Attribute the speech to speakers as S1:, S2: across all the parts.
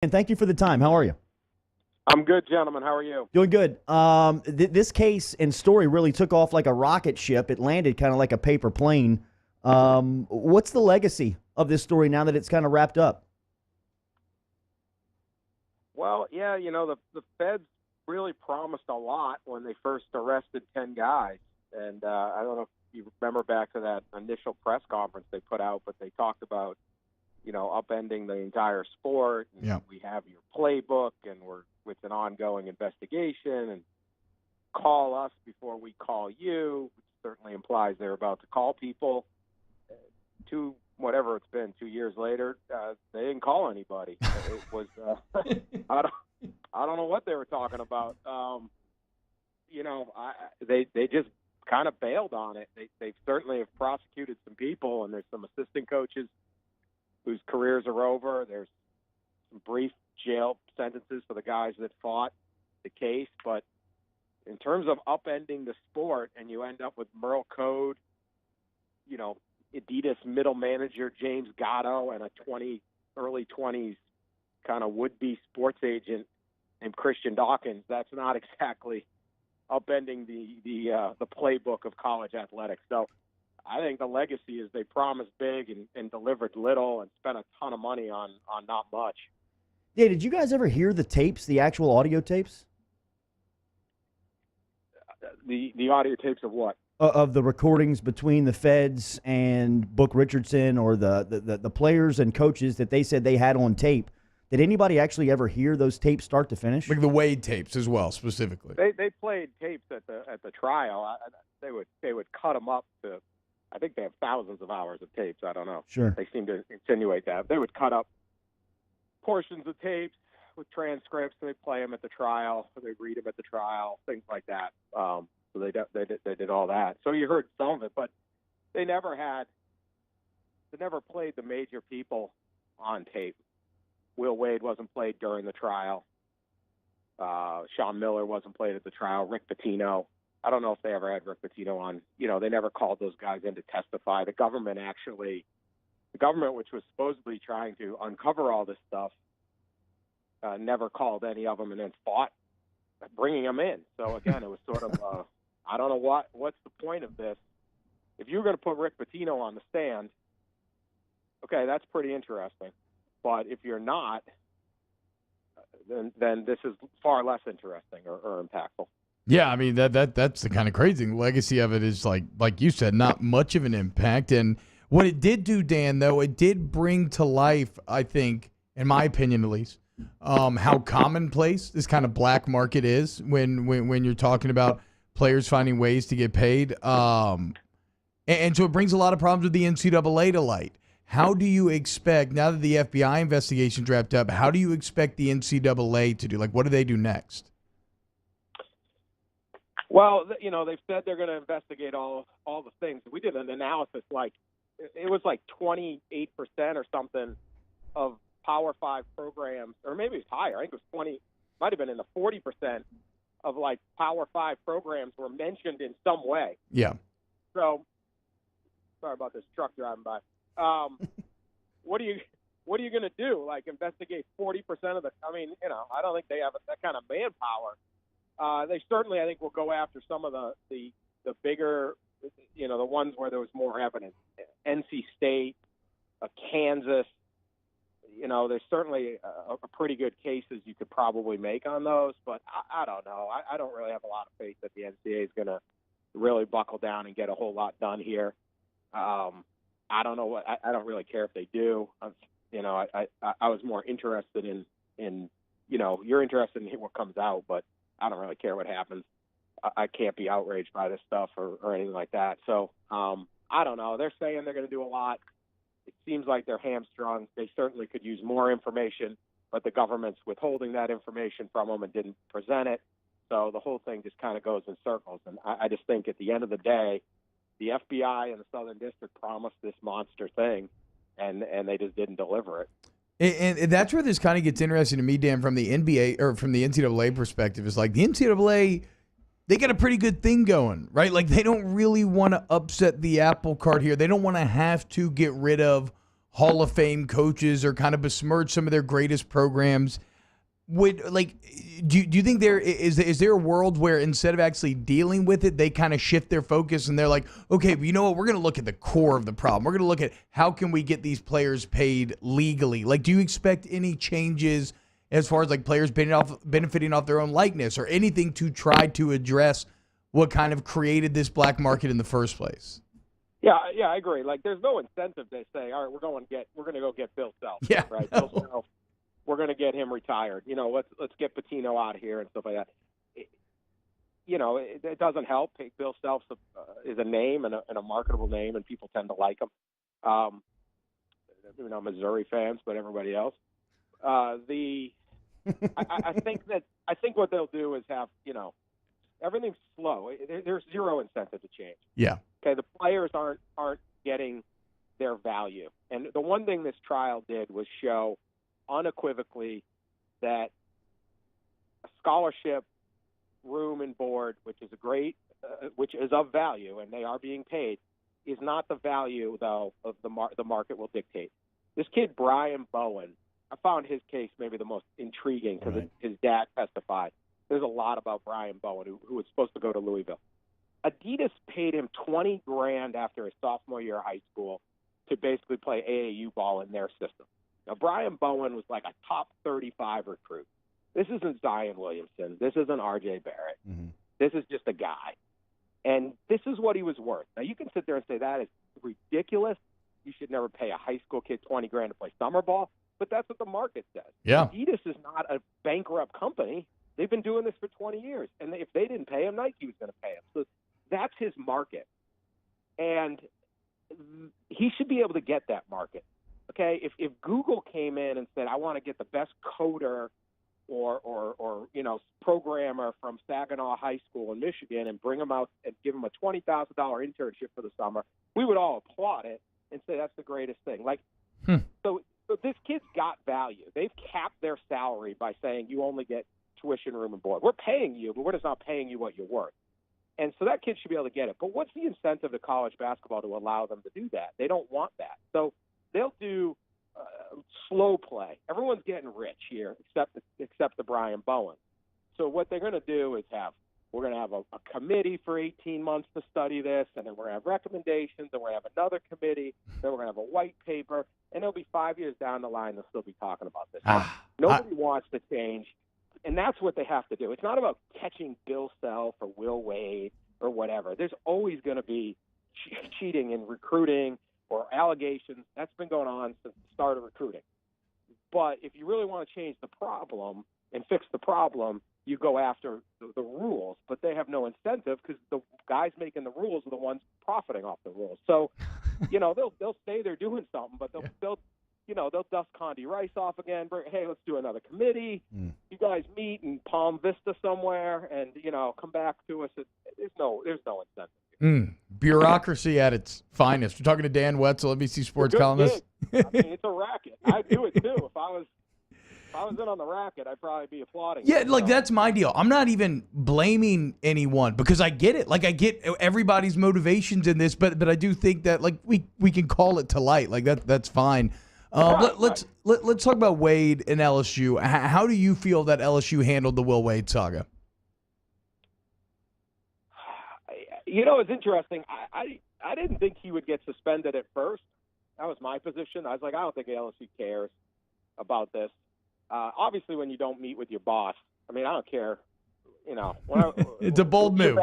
S1: And thank you for the time. How are you?
S2: I'm good, gentlemen. How are you?
S1: Doing good. This case and story really took off like a rocket ship. It landed kind of like a paper plane. What's the legacy of this story now that it's kind of wrapped up?
S2: Well, yeah, the feds really promised a lot when they first arrested 10 guys. And I don't know if you remember back to that initial press conference they put out, but they talked about, upending the entire sport. And
S3: Yeah.
S2: we have your playbook, and it's an ongoing investigation, and call us before we call you, which certainly implies they're about to call people. Whatever it's been, 2 years later, they didn't call anybody. It was I don't know what they were talking about. They just kind of bailed on it. They certainly have prosecuted some people, and there's some assistant coaches whose careers are over. There's some brief jail sentences for the guys that fought the case. But in terms of upending the sport, and you end up with Merle Code, Adidas middle manager James Gatto, and a early 20s kind of would-be sports agent named Christian Dawkins, that's not exactly upending the playbook of college athletics. So I think the legacy is they promised big and delivered little and spent a ton of money on not much.
S1: Yeah, did you guys ever hear the tapes, the actual audio tapes?
S2: The audio tapes of what?
S1: Of the recordings between the feds and Book Richardson, or the players and coaches that they said they had on tape. Did anybody actually ever hear those tapes start to finish?
S3: Like the Wade tapes as well, specifically.
S2: They played tapes at the trial. They would cut them up to, I think they have thousands of hours of tapes. I don't know.
S1: Sure.
S2: They seem to insinuate that. They would cut up portions of tapes with transcripts, and they'd play them at the trial, or they'd read them at the trial, things like that. So they did all that. So you heard some of it, but they never played the major people on tape. Will Wade wasn't played during the trial. Sean Miller wasn't played at the trial. Rick Pitino. I don't know if they ever had Rick Pitino on. They never called those guys in to testify. The government, which was supposedly trying to uncover all this stuff, never called any of them and then fought bringing them in. So again, it was sort of, I don't know what's the point of this. If you were going to put Rick Pitino on the stand, okay, that's pretty interesting. But if you're not, then this is far less interesting or impactful.
S3: Yeah, I mean that's the kind of crazy thing. The legacy of it is like you said, not much of an impact. And what it did do, Dan, though, it did bring to life, I think, in my opinion at least, how commonplace this kind of black market is when you're talking about players finding ways to get paid. And so it brings a lot of problems with the NCAA to light. How do you expect, now that the FBI investigation's wrapped up, how do you expect the NCAA to do? Like, what do they do next?
S2: Well, they've said they're going to investigate all the things. We did an analysis, it was like 28% or something of Power 5 programs, or maybe it's higher. I think it was 20, might have been in the 40% of Power 5 programs were mentioned in some way.
S3: Yeah.
S2: So, sorry about this truck driving by. What are you going to do? Investigate 40% of the? I mean, I don't think they have that kind of manpower. They certainly, I think, will go after some of the bigger, the ones where there was more evidence. NC State, Kansas. There's certainly a pretty good cases you could probably make on those, but I don't know. I don't really have a lot of faith that the NCAA is going to really buckle down and get a whole lot done here. I don't know I don't really care if they do. I was more interested in you're interested in what comes out, but I don't really care what happens. I can't be outraged by this stuff or anything like that. So I don't know. They're saying they're going to do a lot. It seems like they're hamstrung. They certainly could use more information, but the government's withholding that information from them and didn't present it. So the whole thing just kind of goes in circles. And I just think at the end of the day, the FBI and the Southern District promised this monster thing, and they just didn't deliver it.
S3: And that's where this kind of gets interesting to me, Dan, from the NBA or from the NCAA perspective. Is the NCAA, they got a pretty good thing going, right? They don't really want to upset the apple cart here. They don't want to have to get rid of Hall of Fame coaches or kind of besmirch some of their greatest programs. Do you think is there a world where instead of actually dealing with it, they kind of shift their focus and they're like, okay, but you know what? We're going to look at the core of the problem. We're going to look at how can we get these players paid legally. Like, do you expect any changes as far as like players benefiting off their own likeness or anything to try to address what kind of created this black market in the first place?
S2: Yeah, I agree. Like, there's no incentive to say, all right, we're going to go get Bill Self.
S3: Yeah,
S2: right.
S3: no.
S2: Bill Self, we're going to get him retired. Let's get Patino out of here and stuff like that. It doesn't help. Bill Self is a name and a marketable name, and people tend to like him. Missouri fans, but everybody else. I think what they'll do is have everything's slow. There's zero incentive to change.
S3: Yeah.
S2: Okay, the players aren't getting their value, and the one thing this trial did was show unequivocally that a scholarship, room and board, which is which is of value, and they are being paid, is not the value though of the market will dictate. This kid Brian Bowen, I found his case maybe the most intriguing because his dad testified. There's a lot about Brian Bowen who was supposed to go to Louisville. Adidas paid him $20,000 after his sophomore year of high school to basically play AAU ball in their system. Now, Brian Bowen was like a top 35 recruit. This isn't Zion Williamson. This isn't R.J. Barrett.
S1: Mm-hmm.
S2: This is just a guy. And this is what he was worth. Now, you can sit there and say that is ridiculous. You should never pay a high school kid $20,000 to play summer ball. But that's what the market says.
S3: Yeah.
S2: Adidas is not a bankrupt company. They've been doing this for 20 years. And if they didn't pay him, Nike was going to pay him. So that's his market. And he should be able to get that market. Okay, if Google came in and said, I want to get the best coder or programmer from Saginaw High School in Michigan and bring him out and give him a $20,000 internship for the summer, we would all applaud it and say that's the greatest thing. So this kid's got value. They've capped their salary by saying you only get tuition, room, and board. We're paying you, but we're just not paying you what you're worth. And so that kid should be able to get it. But what's the incentive to college basketball to allow them to do that? They don't want that. So they'll do slow play. Everyone's getting rich here except the Brian Bowen. So what they're going to do is we're going to have a committee for 18 months to study this, and then we're going to have recommendations, and we're going to have another committee, then we're going to have a white paper, and it'll be 5 years down the line they'll still be talking about this. Nobody wants to change, and that's what they have to do. It's not about catching Bill Self or Will Wade or whatever. There's always going to be cheating in recruiting or allegations. That's been going on since the start of recruiting. But if you really want to change the problem and fix the problem, you go after the rules. But they have no incentive because the guys making the rules are the ones profiting off the rules. So, they'll say they're doing something, but they'll dust Condi Rice off again. Hey, let's do another committee. You guys meet in Palm Vista somewhere, and come back to us. There's no incentive.
S3: Bureaucracy at its finest. We're talking to Dan Wetzel, NBC sports columnist.
S2: It's a racket. I'd do it too. If I was in on the racket, I'd probably be applauding.
S3: Yeah, that's my deal. I'm not even blaming anyone because I get it. I get everybody's motivations in this, but I do think that we can call it to light. That's fine. Let's talk about Wade and LSU. How do you feel that LSU handled the Will Wade saga?
S2: It's interesting. I didn't think he would get suspended at first. That was my position. I was like, I don't think LSU cares about this. Obviously, when you don't meet with your boss, I don't care.
S3: It's a bold move.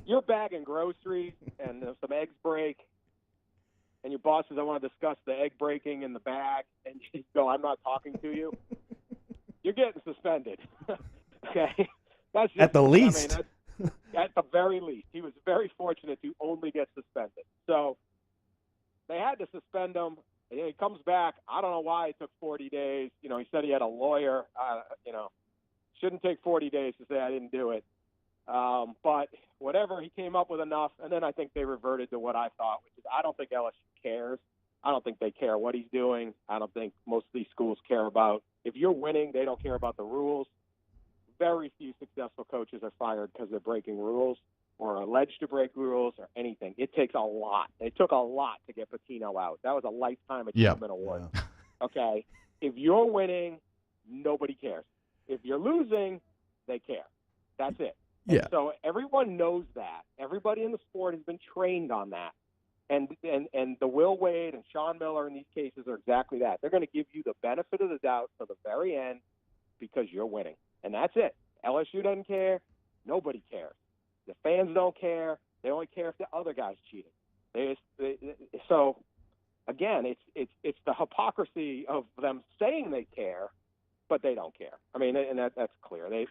S2: You're bagging groceries and some eggs break, and your boss says, I want to discuss the egg breaking in the bag, and you go, I'm not talking to you. You're getting suspended. Okay? That's just,
S1: at the least.
S2: At the very least. He was very fortunate to only get suspended. So they had to suspend him. He comes back. I don't know why it took 40 days. He said he had a lawyer. Shouldn't take 40 days to say I didn't do it. But whatever, he came up with enough. And then I think they reverted to what I thought, which is I don't think LSU cares. I don't think they care what he's doing. I don't think most of these schools care about. If you're winning, they don't care about the rules. Very few successful coaches are fired because they're breaking rules. or alleged to break rules or anything. It takes a lot. It took a lot to get Patino out. That was a lifetime achievement award.
S1: Yeah.
S2: Okay? If you're winning, nobody cares. If you're losing, they care. That's it. And
S3: Yeah.
S2: so everyone knows that. Everybody in the sport has been trained on that. And the Will Wade and Sean Miller in these cases are exactly that. They're going to give you the benefit of the doubt to the very end because you're winning. And that's it. LSU doesn't care. Nobody cares. The fans don't care. They only care if the other guy's cheating. So, again, it's the hypocrisy of them saying they care, but they don't care. I mean, and that's clear. They